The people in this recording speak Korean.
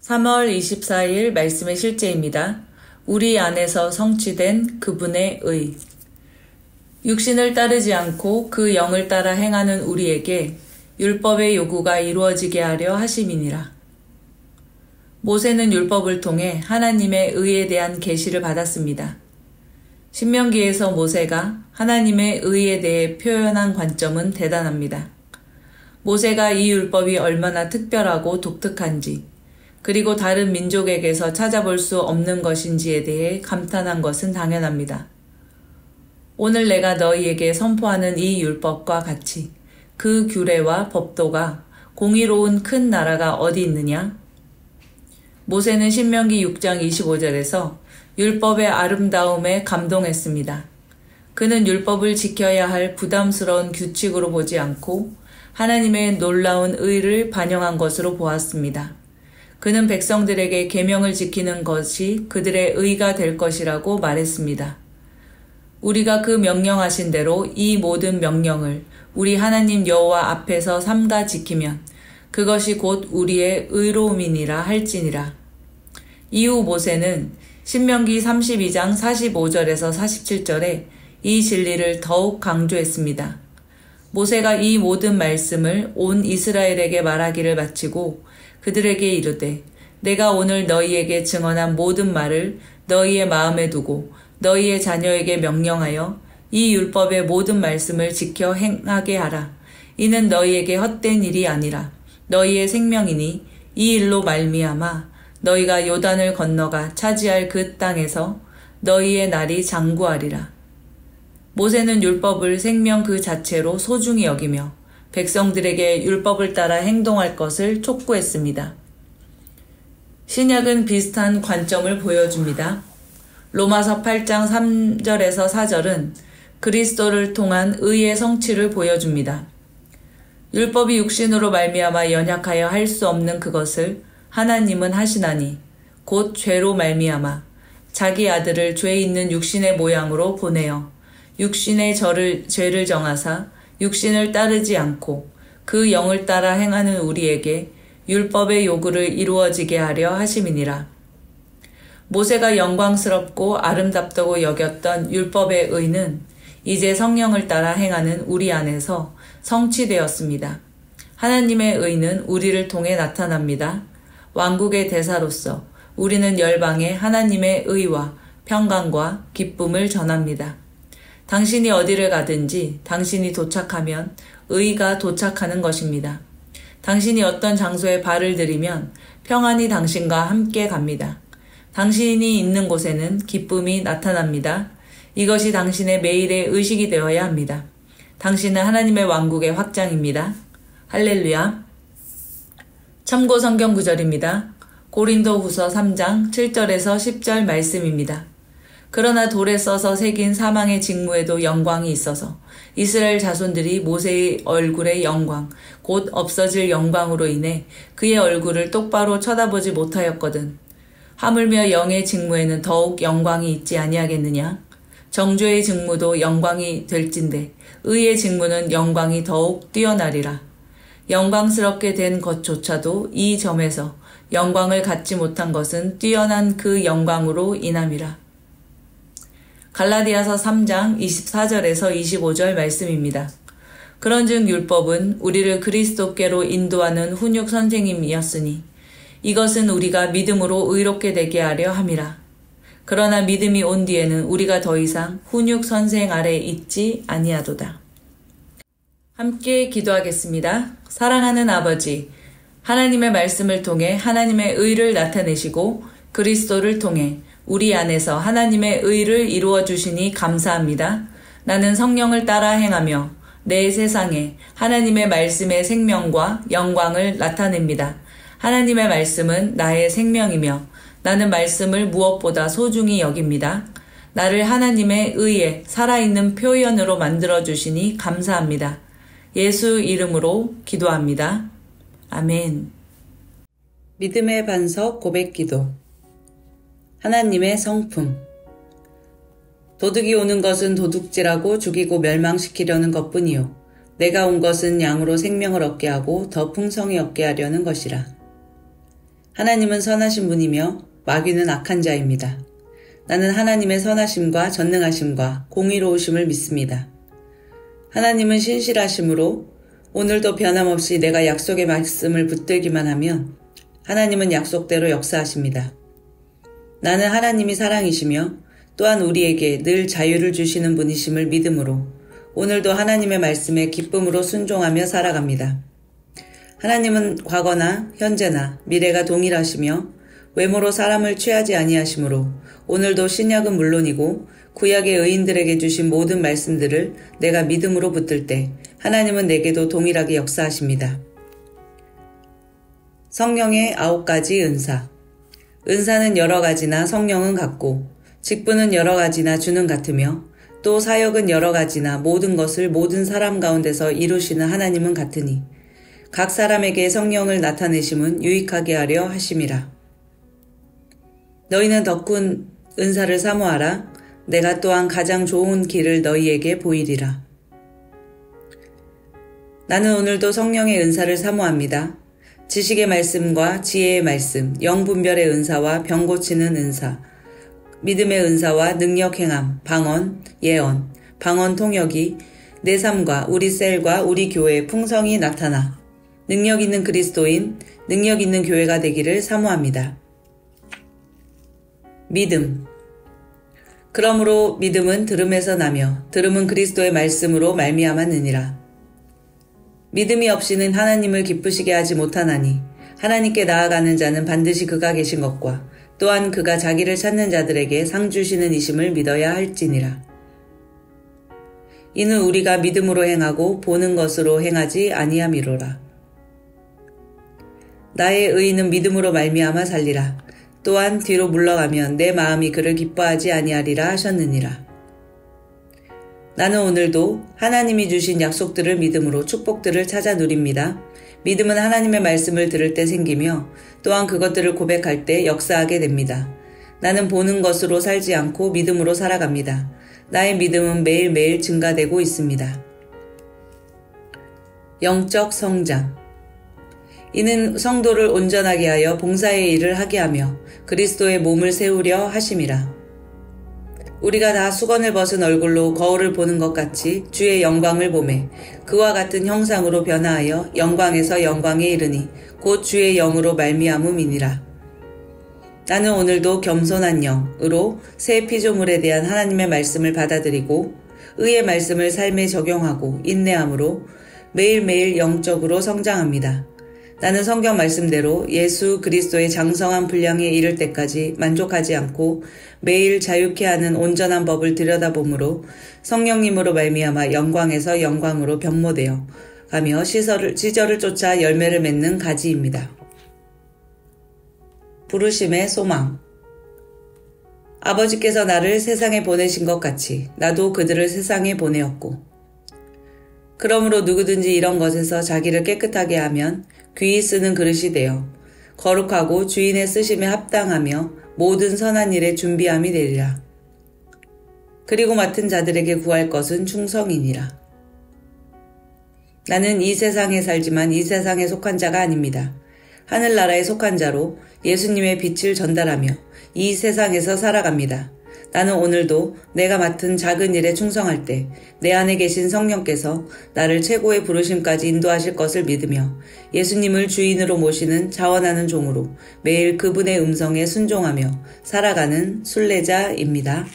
3월 24일 말씀의 실제입니다. 우리 안에서 성취된 그분의 의. 육신을 따르지 않고 그 영을 따라 행하는 우리에게 율법의 요구가 이루어지게 하려 하심이니라. 모세는 율법을 통해 하나님의 의에 대한 계시를 받았습니다. 신명기에서 모세가 하나님의 의에 대해 표현한 관점은 대단합니다. 모세가 이 율법이 얼마나 특별하고 독특한지, 그리고 다른 민족에게서 찾아볼 수 없는 것인지에 대해 감탄한 것은 당연합니다. 오늘 내가 너희에게 선포하는 이 율법과 같이 그 규례와 법도가 공의로운 큰 나라가 어디 있느냐? 모세는 신명기 6장 25절에서 율법의 아름다움에 감동했습니다. 그는 율법을 지켜야 할 부담스러운 규칙으로 보지 않고 하나님의 놀라운 의를 반영한 것으로 보았습니다. 그는 백성들에게 계명을 지키는 것이 그들의 의가 될 것이라고 말했습니다. 우리가 그 명령하신 대로 이 모든 명령을 우리 하나님 여호와 앞에서 삼가 지키면 그것이 곧 우리의 의로움이니라 할지니라. 이후 모세는 신명기 32장 45절에서 47절에 이 진리를 더욱 강조했습니다. 모세가 이 모든 말씀을 온 이스라엘에게 말하기를 마치고 그들에게 이르되 내가 오늘 너희에게 증언한 모든 말을 너희의 마음에 두고 너희의 자녀에게 명령하여 이 율법의 모든 말씀을 지켜 행하게 하라. 이는 너희에게 헛된 일이 아니라 너희의 생명이니 이 일로 말미암아 너희가 요단을 건너가 차지할 그 땅에서 너희의 날이 장구하리라. 모세는 율법을 생명 그 자체로 소중히 여기며 백성들에게 율법을 따라 행동할 것을 촉구했습니다. 신약은 비슷한 관점을 보여줍니다. 로마서 8장 3절에서 4절은 그리스도를 통한 의의 성취를 보여줍니다. 율법이 육신으로 말미암아 연약하여 할 수 없는 그것을 하나님은 하시나니 곧 죄로 말미암아 자기 아들을 죄 있는 육신의 모양으로 보내어 육신의 죄를 정하사 육신을 따르지 않고 그 영을 따라 행하는 우리에게 율법의 요구를 이루어지게 하려 하심이니라. 모세가 영광스럽고 아름답다고 여겼던 율법의 의는 이제 성령을 따라 행하는 우리 안에서 성취되었습니다. 하나님의 의는 우리를 통해 나타납니다. 왕국의 대사로서 우리는 열방에 하나님의 의와 평강과 기쁨을 전합니다. 당신이 어디를 가든지 당신이 도착하면 의가 도착하는 것입니다. 당신이 어떤 장소에 발을 들이면 평안이 당신과 함께 갑니다. 당신이 있는 곳에는 기쁨이 나타납니다. 이것이 당신의 매일의 의식이 되어야 합니다. 당신은 하나님의 왕국의 확장입니다. 할렐루야. 참고 성경 구절입니다. 고린도후서 3장 7절에서 10절 말씀입니다. 그러나 돌에 써서 새긴 사망의 직무에도 영광이 있어서 이스라엘 자손들이 모세의 얼굴의 영광, 곧 없어질 영광으로 인해 그의 얼굴을 똑바로 쳐다보지 못하였거든. 하물며 영의 직무에는 더욱 영광이 있지 아니하겠느냐? 정죄의 직무도 영광이 될진데 의의 직무는 영광이 더욱 뛰어나리라. 영광스럽게 된 것조차도 이 점에서 영광을 갖지 못한 것은 뛰어난 그 영광으로 인함이라. 갈라디아서 3장 24절에서 25절 말씀입니다. 그런즉 율법은 우리를 그리스도께로 인도하는 훈육 선생님이었으니 이것은 우리가 믿음으로 의롭게 되게 하려 함이라. 그러나 믿음이 온 뒤에는 우리가 더 이상 훈육 선생 아래 있지 아니하도다. 함께 기도하겠습니다. 사랑하는 아버지, 하나님의 말씀을 통해 하나님의 의를 나타내시고 그리스도를 통해 우리 안에서 하나님의 의를 이루어 주시니 감사합니다. 나는 성령을 따라 행하며 내 세상에 하나님의 말씀의 생명과 영광을 나타냅니다. 하나님의 말씀은 나의 생명이며 나는 말씀을 무엇보다 소중히 여깁니다. 나를 하나님의 의의 살아있는 표현으로 만들어 주시니 감사합니다. 예수 이름으로 기도합니다. 아멘. 믿음의 반석 고백기도. 하나님의 성품. 도둑이 오는 것은 도둑질하고 죽이고 멸망시키려는 것뿐이요 내가 온 것은 양으로 생명을 얻게 하고 더 풍성히 얻게 하려는 것이라. 하나님은 선하신 분이며 마귀는 악한 자입니다. 나는 하나님의 선하심과 전능하심과 공의로우심을 믿습니다. 하나님은 신실하심으로 오늘도 변함없이 내가 약속의 말씀을 붙들기만 하면 하나님은 약속대로 역사하십니다. 나는 하나님이 사랑이시며 또한 우리에게 늘 자유를 주시는 분이심을 믿음으로 오늘도 하나님의 말씀에 기쁨으로 순종하며 살아갑니다. 하나님은 과거나 현재나 미래가 동일하시며 외모로 사람을 취하지 아니하시므로 오늘도 신약은 물론이고 구약의 의인들에게 주신 모든 말씀들을 내가 믿음으로 붙들 때 하나님은 내게도 동일하게 역사하십니다. 성령의 9가지 은사. 은사는 여러 가지나 성령은 같고 직분은 여러 가지나 주는 같으며 또 사역은 여러 가지나 모든 것을 모든 사람 가운데서 이루시는 하나님은 같으니 각 사람에게 성령을 나타내심은 유익하게 하려 하심이라. 너희는 더 큰 은사를 사모하라. 내가 또한 가장 좋은 길을 너희에게 보이리라. 나는 오늘도 성령의 은사를 사모합니다. 지식의 말씀과 지혜의 말씀, 영분별의 은사와 병 고치는 은사, 믿음의 은사와 능력 행함, 방언, 예언, 방언 통역이 내 삶과 우리 셀과 우리 교회에 풍성히 나타나 능력 있는 그리스도인, 능력 있는 교회가 되기를 사모합니다. 믿음. 그러므로 믿음은 들음에서 나며 들음은 그리스도의 말씀으로 말미암았느니라. 믿음이 없이는 하나님을 기쁘시게 하지 못하나니 하나님께 나아가는 자는 반드시 그가 계신 것과 또한 그가 자기를 찾는 자들에게 상 주시는 이심을 믿어야 할지니라. 이는 우리가 믿음으로 행하고 보는 것으로 행하지 아니함이로라. 나의 의인은 믿음으로 말미암아 살리라. 또한 뒤로 물러가면 내 마음이 그를 기뻐하지 아니하리라 하셨느니라. 나는 오늘도 하나님이 주신 약속들을 믿음으로 축복들을 찾아 누립니다. 믿음은 하나님의 말씀을 들을 때 생기며 또한 그것들을 고백할 때 역사하게 됩니다. 나는 보는 것으로 살지 않고 믿음으로 살아갑니다. 나의 믿음은 매일매일 증가되고 있습니다. 영적 성장. 이는 성도를 온전하게 하여 봉사의 일을 하게 하며 그리스도의 몸을 세우려 하심이라. 우리가 다 수건을 벗은 얼굴로 거울을 보는 것 같이 주의 영광을 보매 그와 같은 형상으로 변화하여 영광에서 영광에 이르니 곧 주의 영으로 말미암음이니라. 나는 오늘도 겸손한 영으로 새 피조물에 대한 하나님의 말씀을 받아들이고 의의 말씀을 삶에 적용하고 인내함으로 매일매일 영적으로 성장합니다. 나는 성경 말씀대로 예수 그리스도의 장성한 분량에 이를 때까지 만족하지 않고 매일 자유케 하는 온전한 법을 들여다보므로 성령님으로 말미암아 영광에서 영광으로 변모되어 가며 시절을 쫓아 열매를 맺는 가지입니다. 부르심의 소망. 아버지께서 나를 세상에 보내신 것 같이 나도 그들을 세상에 보내었고 그러므로 누구든지 이런 것에서 자기를 깨끗하게 하면 귀히 쓰는 그릇이 되어 거룩하고 주인의 쓰심에 합당하며 모든 선한 일에 준비함이 되리라. 그리고 맡은 자들에게 구할 것은 충성이니라. 나는 이 세상에 살지만 이 세상에 속한 자가 아닙니다. 하늘나라에 속한 자로 예수님의 빛을 전달하며 이 세상에서 살아갑니다. 나는 오늘도 내가 맡은 작은 일에 충성할 때 내 안에 계신 성령께서 나를 최고의 부르심까지 인도하실 것을 믿으며 예수님을 주인으로 모시는 자원하는 종으로 매일 그분의 음성에 순종하며 살아가는 순례자입니다.